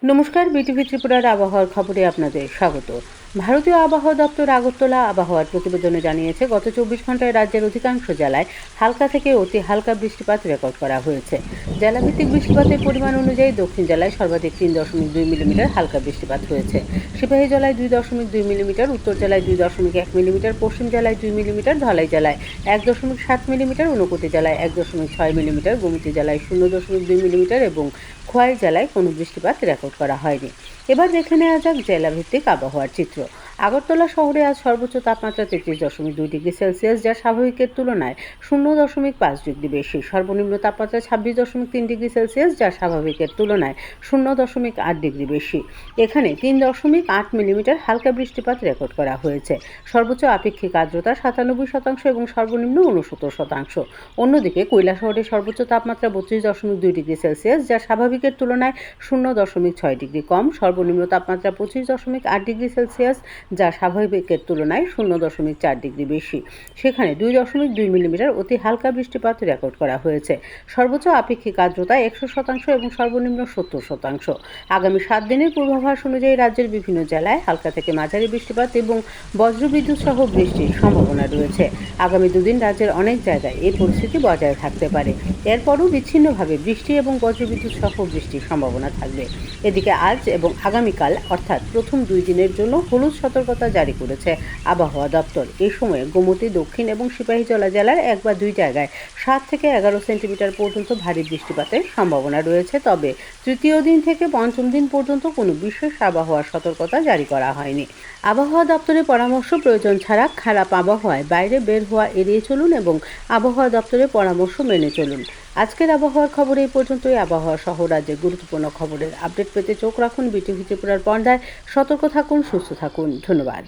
নমস্কার, বিটিভি ত্রিপুরার আবহাওয়ার খবরে আপনাদের স্বাগত। ভারতীয় আবহাওয়া দপ্তর আগরতলা আবহাওয়ার প্রতিবেদনে জানিয়েছে, গত 24 ঘন্টায় রাজ্যের অধিকাংশ জেলায় হালকা থেকে অতি হালকা বৃষ্টিপাত রেকর্ড করা হয়েছে। জেলাভিত্তিক বৃষ্টিপাতের পরিমাণ অনুযায়ী দক্ষিণ জেলায় সর্বাধিক 3.2 মিলিমিটার হালকা বৃষ্টিপাত হয়েছে। সিপাহী জেলায় 2.2 মিলিমিটার, উত্তর জেলায় 2.1 মিলিমিটার, পশ্চিম জেলায় 2 মিলিমিটার, ধলাই জেলায় 1.7 মিলিমিটার, ঊনকোটি জেলায় 1.6 মিলিমিটার, গোমতী জেলায় 0.2 মিলিমিটার এবং খোয়াই জেলায় কোনো বৃষ্টিপাত রেকর্ড করা হয়নি। এবার দেখে নেওয়া যাক জেলাভিত্তিক আবহাওয়ার চিত্র। আগরতলা শহরে আজ সর্বোচ্চ তাপমাত্রা 33.2 ডিগ্রি সেলসিয়াস, যা স্বাভাবিকের তুলনায় 0.5 ডিগ্রি বেশি। সর্বনিম্ন তাপমাত্রা 26.3 ডিগ্রি সেলসিয়াস, যা স্বাভাবিকের তুলনায় 0.8 ডিগ্রি বেশি। এখানে 3.8 মিলিমিটার হালকা বৃষ্টিপাত রেকর্ড করা হয়েছে। সর্বোচ্চ আপেক্ষিক আর্দ্রতা 97% এবং সর্বনিম্ন 69%। অন্যদিকে কৈলাসহরে সর্বোচ্চ তাপমাত্রা 32.2 ডিগ্রি সেলসিয়াস, যা স্বাভাবিকের তুলনায় 0.6 ডিগ্রি কম। সর্বনিম্ন তাপমাত্রা 25.8 ডিগ্রি সেলসিয়াস, যা স্বাভাবিকের তুলনায় 0.4 ডিগ্রি বেশি। সেখানে 2.2 মিলিমিটার অতি হালকা বৃষ্টিপাত রেকর্ড করা হয়েছে। সর্বোচ্চ আপেক্ষিক আর্দ্রতা 100% এবং সর্বনিম্ন 70%। আগামী 7 দিনের পূর্বাভাস অনুযায়ী রাজ্যের বিভিন্ন জেলায় হালকা থেকে মাঝারি বৃষ্টিপাত এবং বজ্রবিদ্যুৎ সহ বৃষ্টির সম্ভাবনা রয়েছে। আগামী দুদিন রাজ্যের অনেক জায়গায় এই পরিস্থিতি বজায় থাকতে পারে। এরপরও বিচ্ছিন্নভাবে বৃষ্টি এবং বজ্রবিদ্যুৎ সহ বৃষ্টির সম্ভাবনা থাকবে। এদিকে আজ এবং আগামীকাল অর্থাৎ প্রথম 2 দিনের জন্য হলুদ সতর্কতা জারি করেছে আবহাওয়া দপ্তর। এই সময়ে গোমতী, দক্ষিণ এবং সিপাহীজলা জেলার 1 বা 2 জায়গায় 7 থেকে 11 সেন্টিমিটার পর্যন্ত ভারী বৃষ্টিপাতের সম্ভাবনা রয়েছে। তবে তৃতীয় দিন থেকে পঞ্চম দিন পর্যন্ত কোনো বিশেষ আবহাওয়ার সতর্কতা জারি করা হয়নি। আবহাওয়া দপ্তরের পরামর্শ, প্রয়োজন ছাড়া খারাপ আবহাওয়ায় বাইরে বের হওয়া এড়িয়ে চলুন এবং আবহাওয়া দপ্তরের পরামর্শ মেনে চলুন। আজকের আবহাওয়ার খবর এই পর্যন্তই। আবহাওয়া সহ রাজ্যের গুরুত্বপূর্ণ খবরের আপডেট পেতে চোখ রাখুন বিটিভি ত্রিপুরার পর্দায়। সতর্ক থাকুন, সুস্থ থাকুন। ধন্যবাদ।